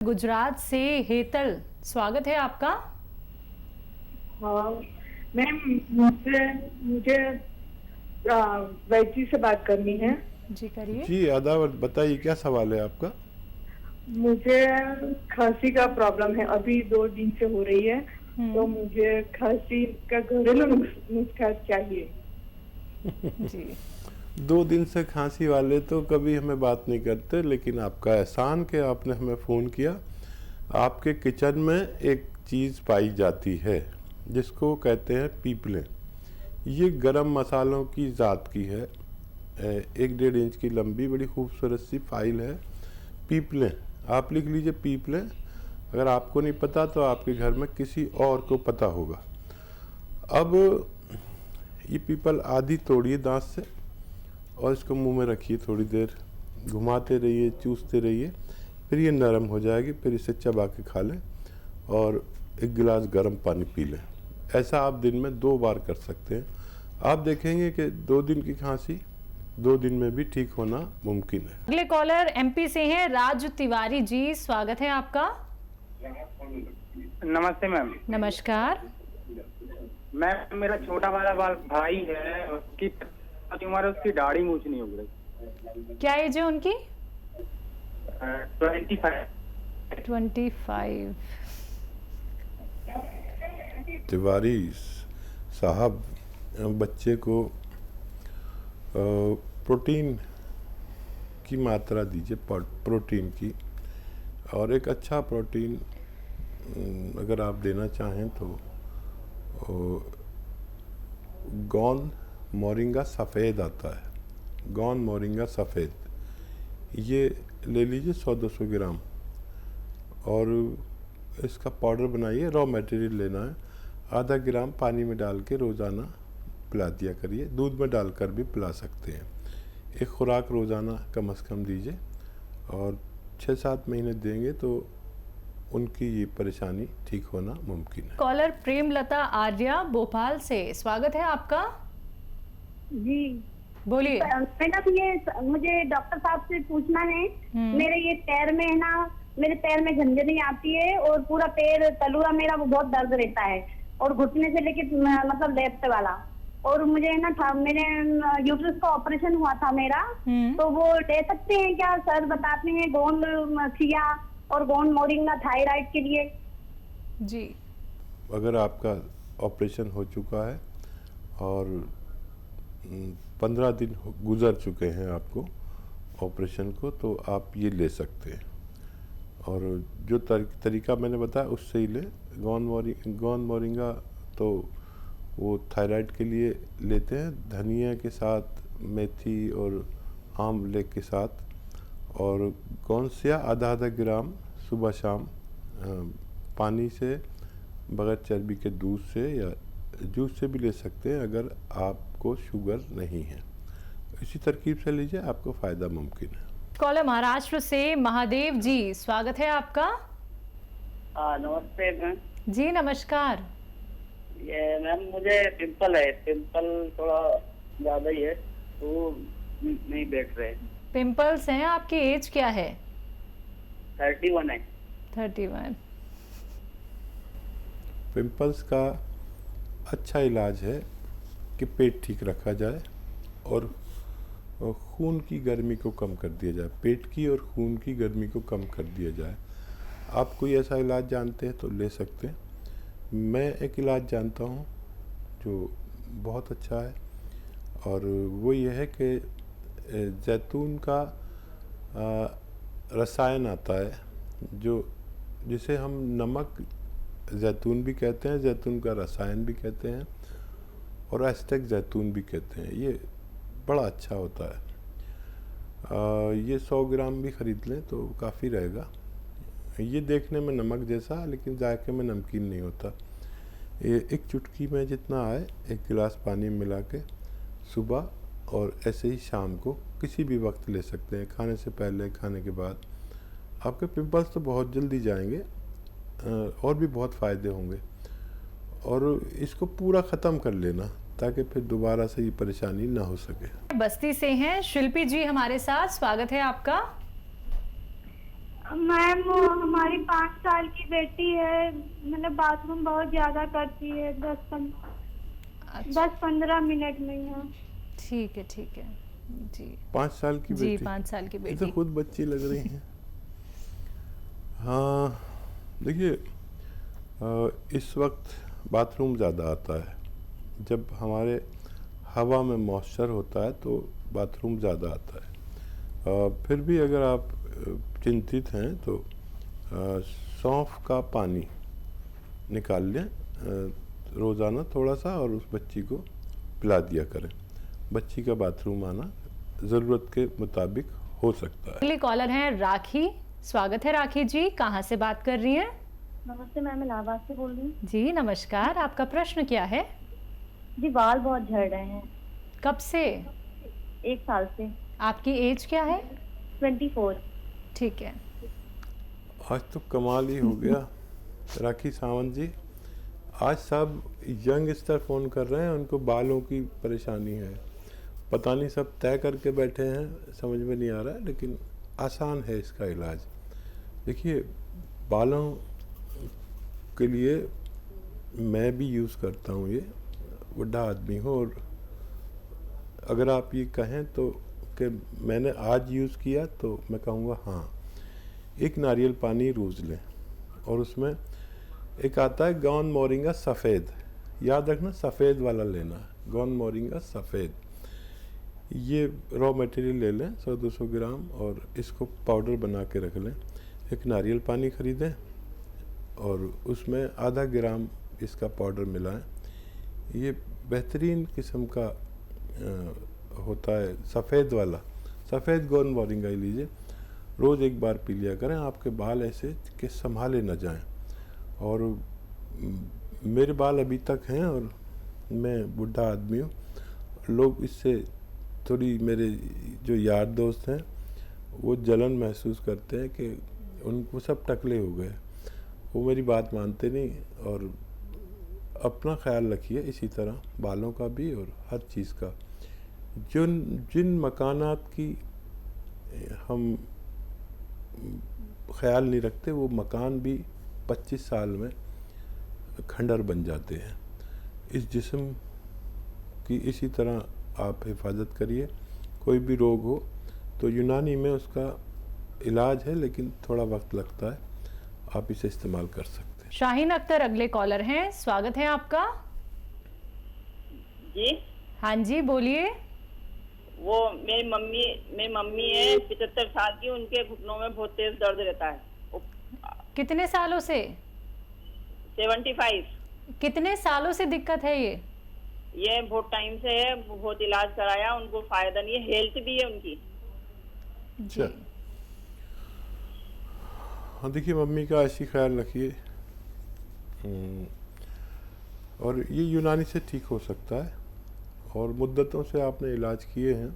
गुजरात से हेतल, स्वागत है आपका। हाँ मैम, मुझे वैद्य से बात करनी है। जी करिए। जी आदाब, बताइए क्या सवाल है आपका। मुझे खांसी का प्रॉब्लम है, अभी 2 दिन से हो रही है। तो मुझे खांसी का घरेलू नुस्खा चाहिए। जी 2 दिन से खांसी वाले तो कभी हमें बात नहीं करते, लेकिन आपका एहसान कि आपने हमें फ़ोन किया। आपके किचन में एक चीज़ पाई जाती है जिसको कहते हैं पीपलें। ये गरम मसालों की ज़ात की है। 1-1.5 इंच की लंबी बड़ी खूबसूरत सी फाइल है पीपलें। आप लिख लीजिए पीपलें। अगर आपको नहीं पता तो आपके घर में किसी और को पता होगा। अब ये पीपल आधी तोड़िए दांत से और इसको मुंह में रखिए, थोड़ी देर घुमाते रहिए, चूसते रहिए, फिर ये नरम हो जाएगी। फिर इसे चबा के खा लें और 1 गिलास गर्म पानी पी लें। ऐसा आप दिन में 2 बार कर सकते हैं। आप देखेंगे कि 2 दिन की खांसी 2 दिन में भी ठीक होना मुमकिन है। अगले कॉलर एमपी से हैं राज तिवारी जी, स्वागत है आपका। नमस्ते मैम। नमस्कार। मैम मेरा छोटा वाला भाई है, उसकी उम्र है, उसकी दाढ़ी मूछ नहीं हो रही। क्या एज है उनकी? 25। तिवारी साहब, बच्चे को प्रोटीन की मात्रा दीजिए, प्रोटीन की। और एक अच्छा प्रोटीन अगर आप देना चाहें तो गौन मोरिंगा सफ़ेद आता है, गौन मोरिंगा सफ़ेद, ये ले लीजिए 100-200 ग्राम और इसका पाउडर बनाइए। रॉ मटेरियल लेना है, आधा ग्राम पानी में डाल के रोज़ाना पिला दिया करिए। दूध में डालकर भी पिला सकते हैं। एक खुराक रोज़ाना कम से कम दीजिए और 6-7 महीने देंगे तो उनकी ये परेशानी ठीक होना मुमकिन है। कॉलर प्रेमलता आर्या भोपाल से, स्वागत है आपका। जी बोलिए। मैडम ये मुझे डॉक्टर साहब से पूछना है। मेरे ये पैर में है ना, मेरे पैर में झंझनी आती है और पूरा पैर तलुआ मेरा वो बहुत दर्द रहता है, और घुटने से लेके मतलब लेफ्ट वाला। और मुझे है ना था, मेरे यूट्रस का ऑपरेशन हुआ था मेरा, तो वो ले सकते हैं क्या? सर बताते हैं गोंद खिया और गोंद मोरिंगा थायराइड के लिए। जी अगर आपका ऑपरेशन हो चुका है और 15 दिन गुजर चुके हैं आपको ऑपरेशन को, तो आप ये ले सकते हैं। और जो तरीका मैंने बताया उससे ही लें। गौन मोरिंगा तो वो थायराइड के लिए लेते हैं, धनिया के साथ, मेथी और आंवले के साथ। और गौनसिया आधा ग्राम सुबह शाम पानी से, बगैर चर्बी के दूध से या जूस से भी ले सकते हैं अगर आपको शुगर नहीं है। इसी तरकीब से लीजिए, आपको फ़ायदा मुमकिन है। कॉलर महाराष्ट्र से महादेव जी, स्वागत है आपका। नमस्ते मैम। जी नमस्कार। ये मैम मुझे पिंपल है, पिंपल थोड़ा ज्यादा ही है, तो नहीं बैठ रहे। पिंपल्स हैं, आपकी एज क्या है? 31 है। 31। पिंपल्स का अच्छा इलाज है कि पेट ठीक रखा जाए और खून की गर्मी को कम कर दिया जाए। पेट की और खून की गर्मी को कम कर दिया जाए। आप कोई ऐसा इलाज जानते हैं तो ले सकते हैं। मैं एक इलाज जानता हूँ जो बहुत अच्छा है, और वो ये है कि जैतून का रसायन आता है जिसे हम नमक जैतून भी कहते हैं, जैतून का रसायन भी कहते हैं, और एस्टेक जैतून भी कहते हैं। ये बड़ा अच्छा होता है। ये 100 ग्राम भी ख़रीद लें तो काफ़ी रहेगा। ये देखने में नमक जैसा, लेकिन जायके में नमकीन नहीं होता। ये 1 चुटकी में जितना आए 1 गिलास पानी मिला के सुबह और ऐसे ही शाम को किसी भी वक्त ले सकते हैं, खाने से पहले, खाने के बाद। आपके पिंपल्स तो बहुत जल्दी जाएंगे और भी बहुत फ़ायदे होंगे। और इसको पूरा ख़त्म कर लेना ताकि फिर दोबारा से ये परेशानी ना हो सके। बस्ती से हैं शिल्पी जी हमारे साथ, स्वागत है आपका। मैम वो हमारी 5 साल की बेटी है, मतलब बाथरूम बहुत ज्यादा करती है, 10-15 मिनट में यहाँ। ठीक है जी 5 साल की जी बेटी? 5 साल की ये बेटी। तो खुद बच्ची लग रही हैं। हाँ देखिए, इस वक्त बाथरूम ज़्यादा आता है। जब हमारे हवा में मॉइस्चर होता है तो बाथरूम ज़्यादा आता है। फिर भी अगर आप चिंतित हैं तो सौंफ का पानी निकाल लें रोज़ाना थोड़ा सा, और उस बच्ची को पिला दिया करें। बच्ची का बाथरूम आना ज़रूरत के मुताबिक हो सकता है। अगले कॉलर हैं राखी। स्वागत है राखी जी, कहाँ से बात कर रही हैं? नमस्ते मैम, इलाहाबाद से बोल रही हूँ। जी नमस्कार, आपका प्रश्न क्या है? जी बाल बहुत झड़ रहे हैं। कब से? 1 साल से। आपकी एज क्या है? 24। ठीक है। आज तो कमाल ही हो गया राखी सावंत जी। आज सब यंगस्टर फ़ोन कर रहे हैं, उनको बालों की परेशानी है। पता नहीं सब तय करके बैठे हैं, समझ में नहीं आ रहा है, लेकिन आसान है इसका इलाज। देखिए, बालों के लिए मैं भी यूज़ करता हूँ, ये बुढ़ा आदमी हूँ, और अगर आप ये कहें तो कि मैंने आज यूज़ किया तो मैं कहूँगा हाँ। एक नारियल पानी रोज़ लें, और उसमें एक आता है गौन मोरिंगा सफ़ेद, याद रखना सफ़ेद वाला लेना है, गौन मोरिंगा सफ़ेद। ये रॉ मटेरियल ले लें 100-200 ग्राम, और इसको पाउडर बना के रख लें। एक नारियल पानी ख़रीदें और उसमें आधा ग्राम इसका पाउडर मिलाएं। ये बेहतरीन किस्म का होता है, सफ़ेद वाला, सफ़ेद गौन मोरिंगा ही लीजिए। रोज़ एक बार पी लिया करें, आपके बाल ऐसे कि संभाले न जाएं। और मेरे बाल अभी तक हैं, और मैं बुढ़ा आदमी हूँ। लोग इससे थोड़ी, मेरे जो यार दोस्त हैं वो जलन महसूस करते हैं कि उनको सब टकले हो गए। वो मेरी बात मानते नहीं। और अपना ख्याल रखिए इसी तरह, बालों का भी और हर चीज़ का। जिन मकानात की हम ख्याल नहीं रखते, वो मकान भी 25 साल में खंडर बन जाते हैं। इस जिस्म की इसी तरह आप हिफाजत करिए। कोई भी रोग हो तो यूनानी में उसका इलाज है, लेकिन थोड़ा वक्त लगता है। आप इसे इस्तेमाल कर सकते हैं। शाहीन अख्तर अगले कॉलर हैं, स्वागत है आपका। जी हाँ जी बोलिए। वो मेरी मम्मी है 75 साल की, उनके घुटनों में बहुत तेज दर्द रहता है। कितने सालों से? 75। कितने सालों से दिक्कत है ये बहुत टाइम से है, बहुत इलाज कराया, उनको फायदा नहीं है। हेल्थ भी है उनकी। जी। हाँ देखिए, मम्मी का ऐसी ख्याल रखिए, और ये यूनानी से ठीक हो सकता है। और मुद्दतों से आपने इलाज किए हैं,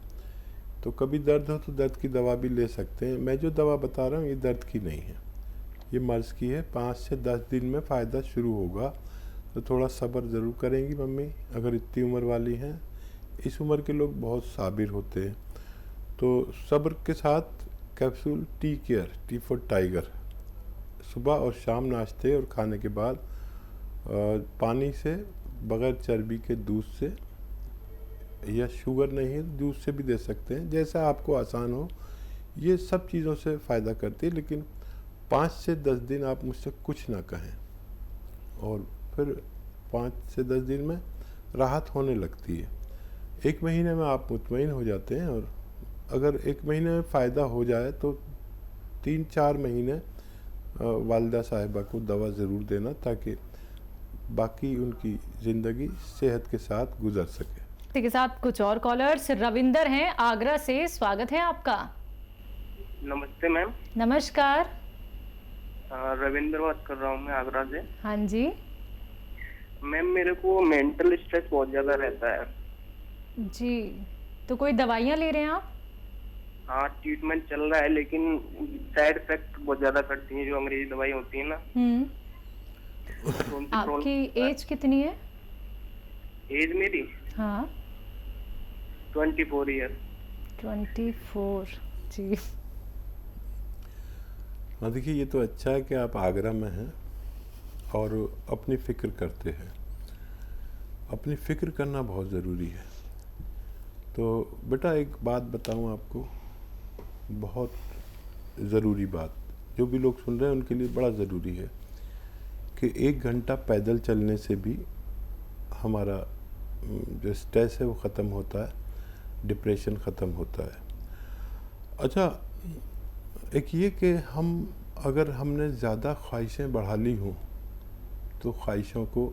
तो कभी दर्द हो तो दर्द की दवा भी ले सकते हैं। मैं जो दवा बता रहा हूँ ये दर्द की नहीं है, ये मर्ज़ की है। 5 से 10 दिन में फ़ायदा शुरू होगा, तो थोड़ा सब्र ज़रूर करेंगी मम्मी, अगर इतनी उम्र वाली हैं। इस उम्र के लोग बहुत साबिर होते हैं, तो सब्र के साथ capsule tea care, T for tiger, सुबह और शाम नाश्ते और खाने के बाद पानी से, बग़ैर चर्बी के दूध से, या शुगर नहीं है दूध से भी दे सकते हैं, जैसा आपको आसान हो। ये सब चीज़ों से फ़ायदा करती है, लेकिन 5 से 10 दिन आप मुझसे कुछ ना कहें, और फिर 5 से 10 दिन में राहत होने लगती है। 1 महीने में आप मुतमईन हो जाते हैं, और अगर 1 महीने में फ़ायदा हो जाए तो 3-4 महीने वालिदा साहिबा को दवा ज़रूर देना, ताकि बाकी उनकी ज़िंदगी सेहत के साथ गुजर सके। इसी के साथ कुछ और कॉलर्स। रविंदर हैं आगरा से, स्वागत है आपका। नमस्ते मैम। नमस्कार। रविंद्र बात कर रहा हूँ मैं आगरा से। हाँ जी मैम, मेरे को मेंटल स्ट्रेस बहुत ज्यादा रहता है। जी, तो कोई दवाइयाँ ले रहे हैं आप? हाँ, ट्रीटमेंट चल रहा है, लेकिन साइड इफेक्ट बहुत ज्यादा करती हैं जो अंग्रेजी दवाई होती है ना। तो उनसे आपकी एज कितनी है? एज मेरी हाँ 24 ईयर। 24। जी। हाँ देखिए, ये तो अच्छा है कि आप आगरा में हैं और अपनी फ़िक्र करते हैं। अपनी फ़िक्र करना बहुत ज़रूरी है। तो बेटा एक बात बताऊं आपको, बहुत ज़रूरी बात, जो भी लोग सुन रहे हैं उनके लिए बड़ा ज़रूरी है कि 1 घंटा पैदल चलने से भी हमारा जो स्ट्रेस है वो ख़त्म होता है, डिप्रेशन ख़त्म होता है। अच्छा, एक ये कि अगर हमने ज़्यादा ख्वाहिशें बढ़ा ली हों तो ख्वाहिशों को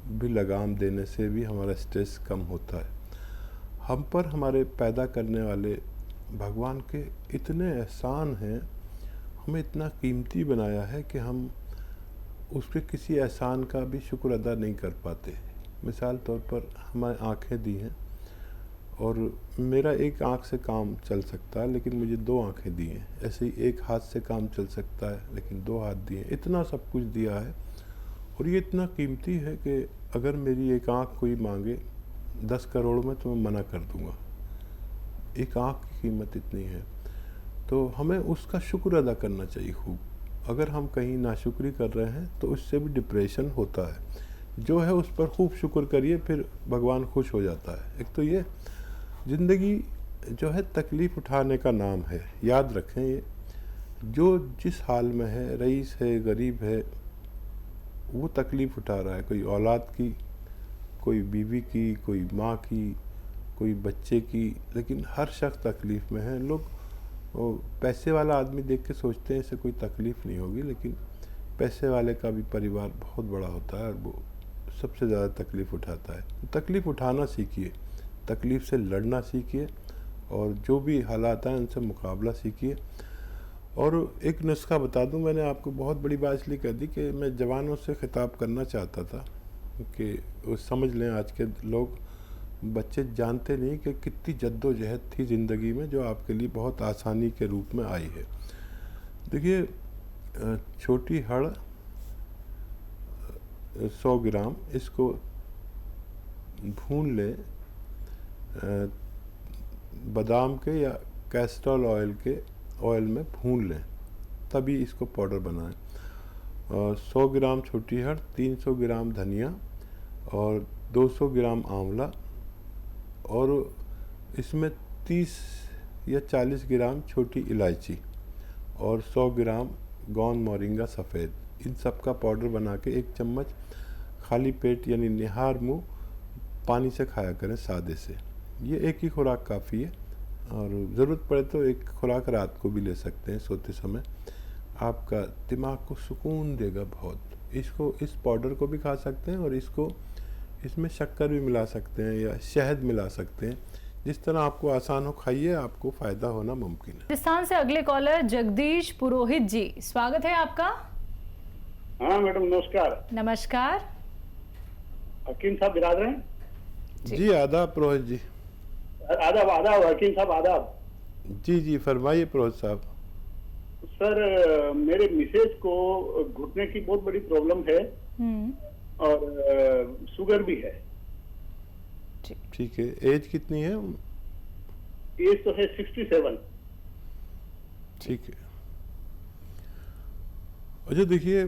भी लगाम देने से भी हमारा स्ट्रेस कम होता है। हम पर हमारे पैदा करने वाले भगवान के इतने एहसान हैं, हमें इतना कीमती बनाया है कि हम उसके किसी एहसान का भी शुक्र अदा नहीं कर पाते। मिसाल तौर पर हमें आँखें दी हैं और मेरा एक आँख से काम चल सकता है लेकिन मुझे 2 आँखें दी हैं। ऐसे ही एक हाथ से काम चल सकता है लेकिन 2 हाथ दिए। इतना सब कुछ दिया है और ये इतना कीमती है कि अगर मेरी एक आँख कोई मांगे 10 करोड़ में तो मैं मना कर दूंगा। एक आँख की कीमत इतनी है, तो हमें उसका शुक्र अदा करना चाहिए खूब। अगर हम कहीं नाशुक्री कर रहे हैं तो उससे भी डिप्रेशन होता है। जो है उस पर खूब शुक्र करिए, फिर भगवान खुश हो जाता है। एक तो ये ज़िंदगी जो है तकलीफ़ उठाने का नाम है, याद रखें। ये जो जिस हाल में है, रईस है, गरीब है, वो तकलीफ़ उठा रहा है। कोई औलाद की, कोई बीवी की, कोई माँ की, कोई बच्चे की, लेकिन हर शख्स तकलीफ़ में है। लोग पैसे वाला आदमी देख के सोचते हैं इसे कोई तकलीफ़ नहीं होगी, लेकिन पैसे वाले का भी परिवार बहुत बड़ा होता है और वो सबसे ज़्यादा तकलीफ़ उठाता है। तकलीफ़ उठाना सीखिए, तकलीफ़ से लड़ना सीखिए और जो भी हालात हैं उनसे मुकाबला सीखिए। और एक नुस्खा बता दूं, मैंने आपको बहुत बड़ी बात इसलिए कह दी कि मैं जवानों से खिताब करना चाहता था कि वो समझ लें। आज के लोग, बच्चे जानते नहीं कि कितनी जद्दोजहद थी ज़िंदगी में, जो आपके लिए बहुत आसानी के रूप में आई है। देखिए, छोटी हड़ 100 ग्राम, इसको भून लें बादाम के या कैस्ट्रॉल ऑयल में भून लें, तभी इसको पाउडर बनाएं। 100 ग्राम छोटी हड़, 300 ग्राम धनिया और 200 ग्राम आंवला, और इसमें 30 या 40 ग्राम छोटी इलायची और 100 ग्राम गोंद मोरिंगा सफ़ेद, इन सब का पाउडर बना के 1 चम्मच खाली पेट यानी निहार मुँह पानी से खाया करें, सादे से। ये एक ही खुराक काफ़ी है और ज़रूरत पड़े तो एक खुराक रात को भी ले सकते हैं सोते समय। आपका दिमाग को सुकून देगा बहुत। इस पाउडर को भी खा सकते हैं और इसमें शक्कर भी मिला सकते हैं या शहद मिला सकते हैं। जिस तरह आपको आसान हो खाइए, आपको फ़ायदा होना मुमकिन है। राजस्थान से अगले कॉलर जगदीश पुरोहित जी, स्वागत है आपका। हाँ मैडम, नमस्कार। नमस्कार। हकीम साहब बिरादर हैं? जी आदाब पुरोहित जी। आदाब आदाब हकीम साहब आदाब। जी फरमाइए पुरोहित साहब। सर, मेरे मिसेज को घुटने की बहुत बड़ी प्रॉब्लम है और शुगर भी है। ठीक है, एज कितनी है? एज तो है 67। ठीक है। अच्छा देखिए,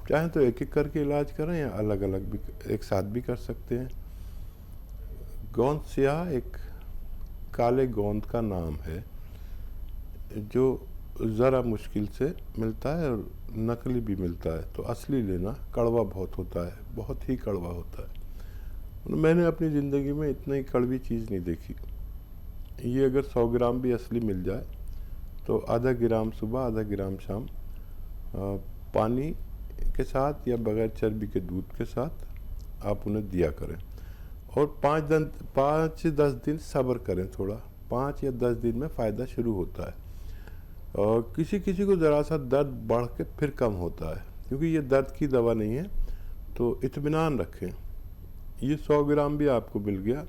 चाहे तो एक एक करके इलाज करें या अलग अलग भी एक साथ भी कर सकते हैं। गोंद स्याह एक काले गोंद का नाम है जो ज़रा मुश्किल से मिलता है और नकली भी मिलता है। तो असली लेना, कड़वा बहुत होता है, बहुत ही कड़वा होता है। मैंने अपनी ज़िंदगी में इतनी कड़वी चीज़ नहीं देखी। ये अगर 100 ग्राम भी असली मिल जाए तो आधा ग्राम सुबह, आधा ग्राम शाम पानी के साथ या बगैर चर्बी के दूध के साथ आप उन्हें दिया करें और 5-10 दिन सब्र करें। थोड़ा 5 या 10 दिन में फ़ायदा शुरू होता है। और किसी को ज़रा सा दर्द बढ़ के फिर कम होता है, क्योंकि ये दर्द की दवा नहीं है। तो इत्मीनान रखें। ये 100 ग्राम भी आपको मिल गया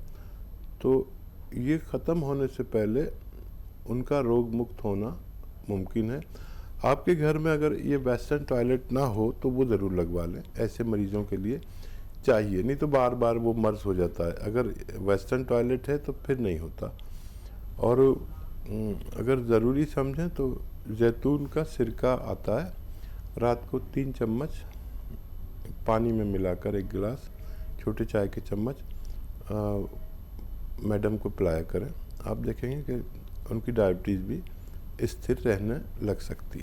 तो ये ख़त्म होने से पहले उनका रोग मुक्त होना मुमकिन है। आपके घर में अगर ये वेस्टर्न टॉयलेट ना हो तो वो ज़रूर लगवा लें, ऐसे मरीज़ों के लिए चाहिए, नहीं तो बार बार वो मर्ज हो जाता है। अगर वेस्टर्न टॉयलेट है तो फिर नहीं होता। और अगर ज़रूरी समझें तो जैतून का सिरका आता है, रात को 3 चम्मच पानी में मिलाकर 1 गिलास छोटे चाय के चम्मच मैडम को पिलाया करें। आप देखेंगे कि उनकी डायबिटीज़ भी स्थिर रहने लग सकती है।